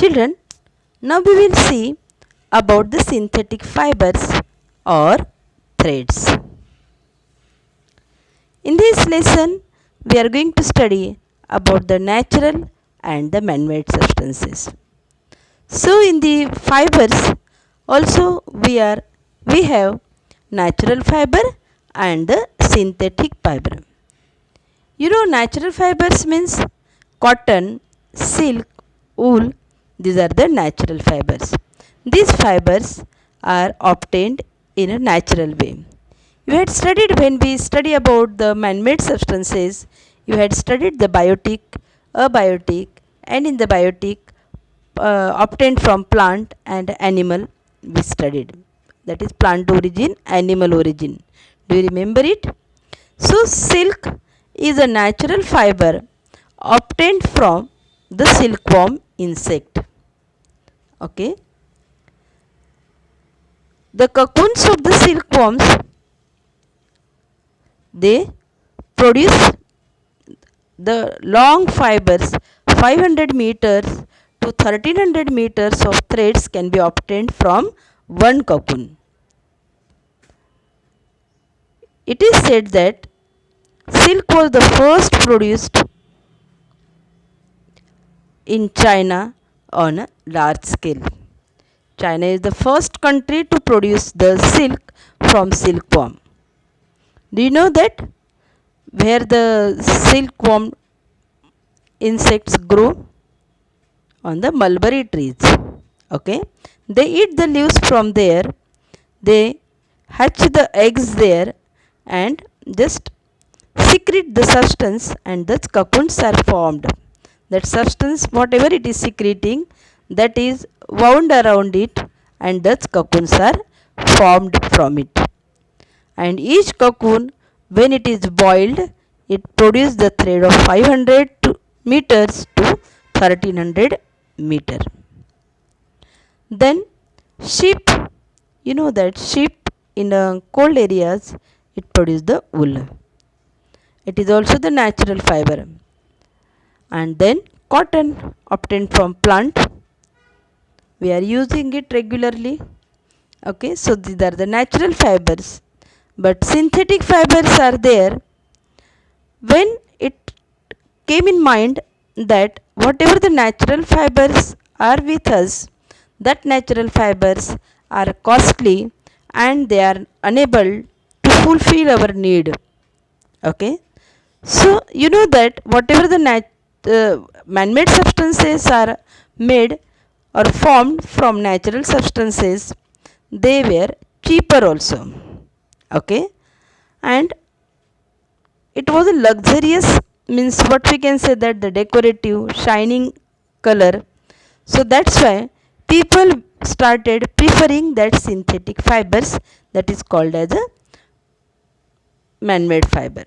Children, now we will see about the synthetic fibers or threads. In this lesson, we are going to study about the natural and the man-made substances. So, in the fibers, also we have natural fiber and the synthetic fiber. You know, natural fibers means cotton, silk, wool. These are the natural fibers. These fibers are obtained in a natural way. You had studied when we study about the man-made substances, you had studied the biotic, abiotic, and in the biotic obtained from plant and animal we studied. That is plant origin, animal origin. Do you remember it? So, silk is a natural fiber obtained from the silkworm insect. Okay. The cocoons of the silkworms, they produce the long fibers 500 meters to 1300 meters of threads can be obtained from one cocoon. It is said that silk was the first produced in China on a large scale. China is the first country to produce the silk from silkworm. Do you know that where the silkworm insects grow? On the mulberry trees. Okay, they eat the leaves from there, they hatch the eggs there and just secrete the substance and the cocoons are formed. That substance, whatever it is secreting, that is wound around it and the cocoons are formed from it. And each cocoon, when it is boiled, it produces the thread of 500 meters to 1300 meter. Then sheep, you know that sheep in cold areas, it produces the wool. It is also the natural fiber. And then cotton obtained from plant, we are using it regularly. Okay, so these are the natural fibers, but synthetic fibers are there. When it came in mind that whatever the natural fibers are with us, that natural fibers are costly and they are unable to fulfill our need. Okay, so you know that whatever the man-made substances are made or formed from natural substances, they were cheaper also. Okay, and it was a luxurious, means what we can say, that the decorative shining color. So that's why people started preferring that synthetic fibers, that is called as a man-made fiber.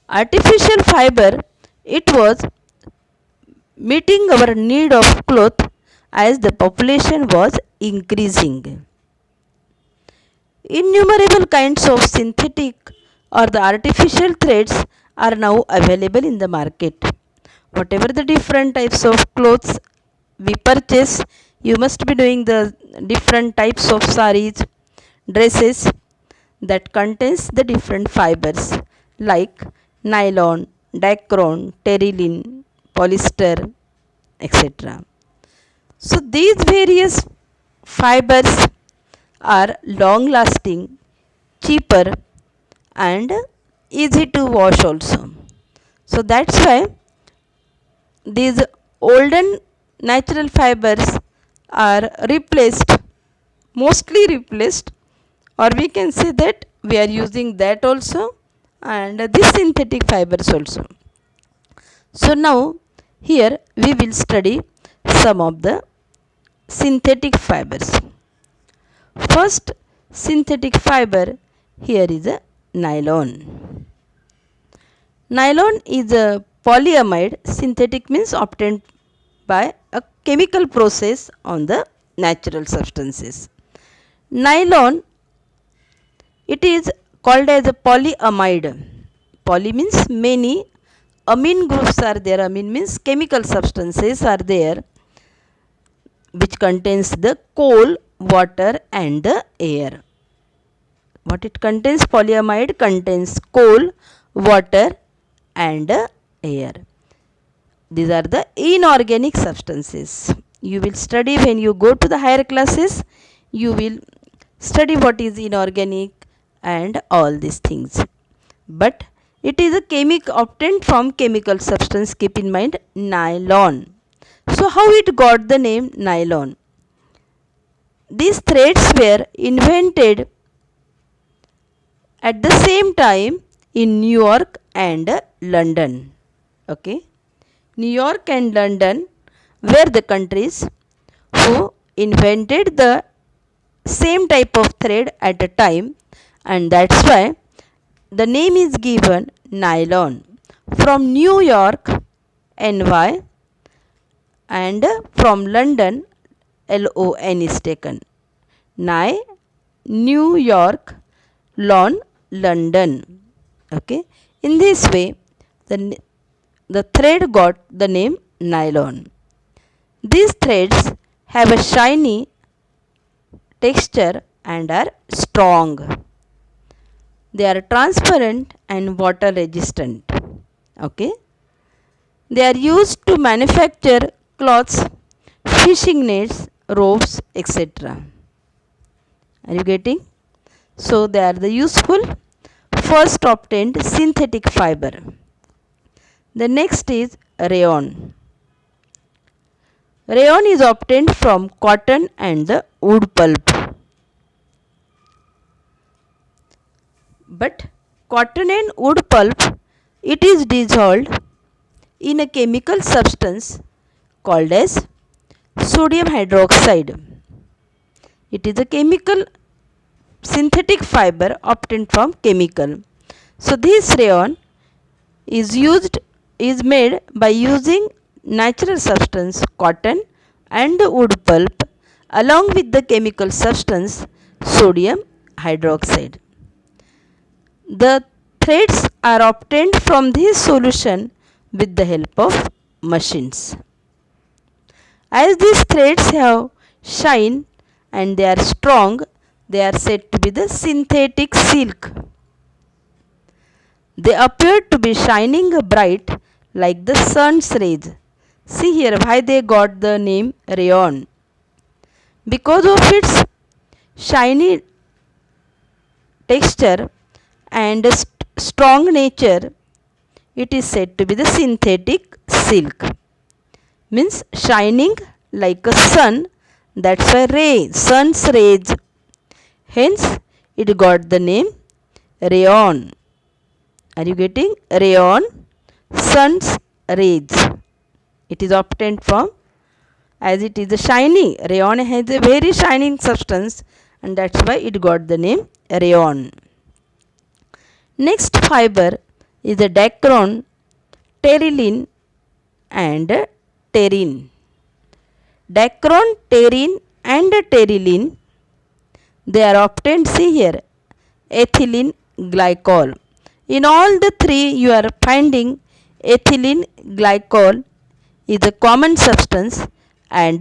Artificial fiber, it was meeting our need of cloth as the population was increasing. Innumerable kinds of synthetic or the artificial threads are now available in the market. Whatever the different types of clothes we purchase, you must be doing the different types of saris, dresses that contains the different fibers like nylon, dacron, terylene, polyester, etc. So these various fibers are long lasting, cheaper and easy to wash also. So that's why these olden natural fibers are replaced, mostly replaced, or we can say that we are using that also and this synthetic fibers also. So now here we will study some of the synthetic fibers. First synthetic fiber here is a nylon. Nylon is a polyamide. Synthetic means obtained by a chemical process on the natural substances. Nylon, it is called as a polyamide. Poly means many, amine groups are there. Amine means chemical substances are there which contains the coal, water and the air. What it contains? Polyamide contains coal, water and air. These are the inorganic substances. You will study when you go to the higher classes. You will study what is inorganic and all these things. But it is a chemical obtained from chemical substance. Keep in mind nylon. So how it got the name nylon? These threads were invented at the same time in New York and London. Okay. New York and London were the countries who invented the same type of thread at a time, and that's why the name is given nylon. From New York, NY, and from London, LON is taken. New York, Lon, London. Okay. In this way, the thread got the name nylon. These threads have a shiny texture and are strong. They are transparent and water resistant. Okay. They are used to manufacture cloths, fishing nets, ropes, etc. Are you getting? So they are the useful first obtained synthetic fiber. The next is rayon. Rayon is obtained from cotton and the wood pulp. But cotton and wood pulp, it is dissolved in a chemical substance called as sodium hydroxide. It is a chemical synthetic fiber obtained from chemical. So this rayon is made by using natural substance cotton and wood pulp along with the chemical substance sodium hydroxide. The threads are obtained from this solution with the help of machines. As these threads have shine and they are strong, they are said to be the synthetic silk. They appear to be shining bright like the sun's rays. See here why they got the name rayon. Because of its shiny texture and strong nature, it is said to be the synthetic silk. Means shining like a sun, that's why sun's rays. Hence it got the name rayon. Are you getting? Rayon, sun's rays. It is obtained from, as it is a shiny, rayon has a very shining substance and that's why it got the name rayon. Next fiber is the dacron, pteryline and pterine. Dacron, pterine and pteryline, they are obtained, see here, ethylene glycol. In all the three you are finding ethylene glycol is a common substance and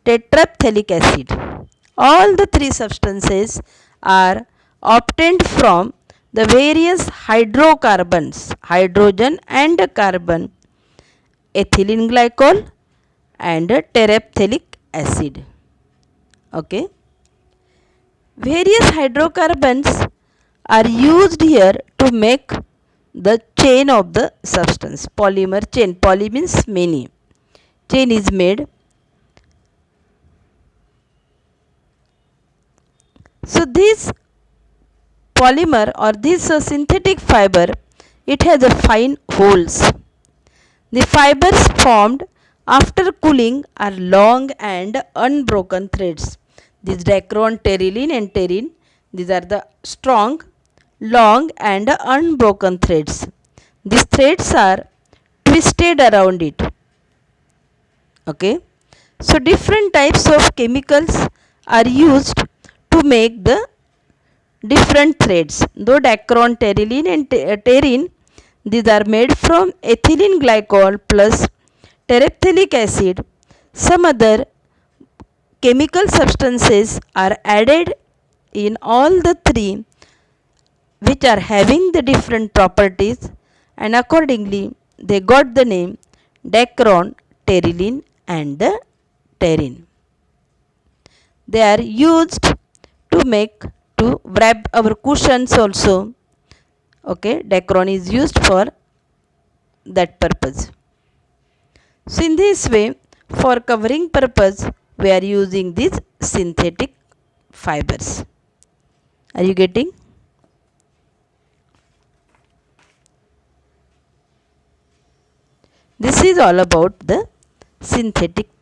tetraphthalic acid. All the three substances are obtained from the various hydrocarbons, hydrogen and carbon, ethylene glycol and terephthalic acid. Okay. Various hydrocarbons are used here to make the chain of the substance. Polymer chain. Poly means many. Chain is made. So this polymer or this synthetic fiber, it has a fine holes. The fibers formed after cooling are long and unbroken threads. These dacron, pteryline and pterine, these are the strong, long and unbroken threads. These threads are twisted around it. Okay. So different types of chemicals are used to make the different threads. Though dacron, pteryline and pterine, These are made from ethylene glycol plus terephthalic acid. Some other chemical substances are added in all the three, which are having the different properties, and accordingly they got the name Dacron, Terylene and the Terene. They are used to make to wrap our cushions also. Okay, Dacron is used for that purpose. So in this way, for covering purpose, we are using these synthetic fibers. Are you getting? This is all about the synthetic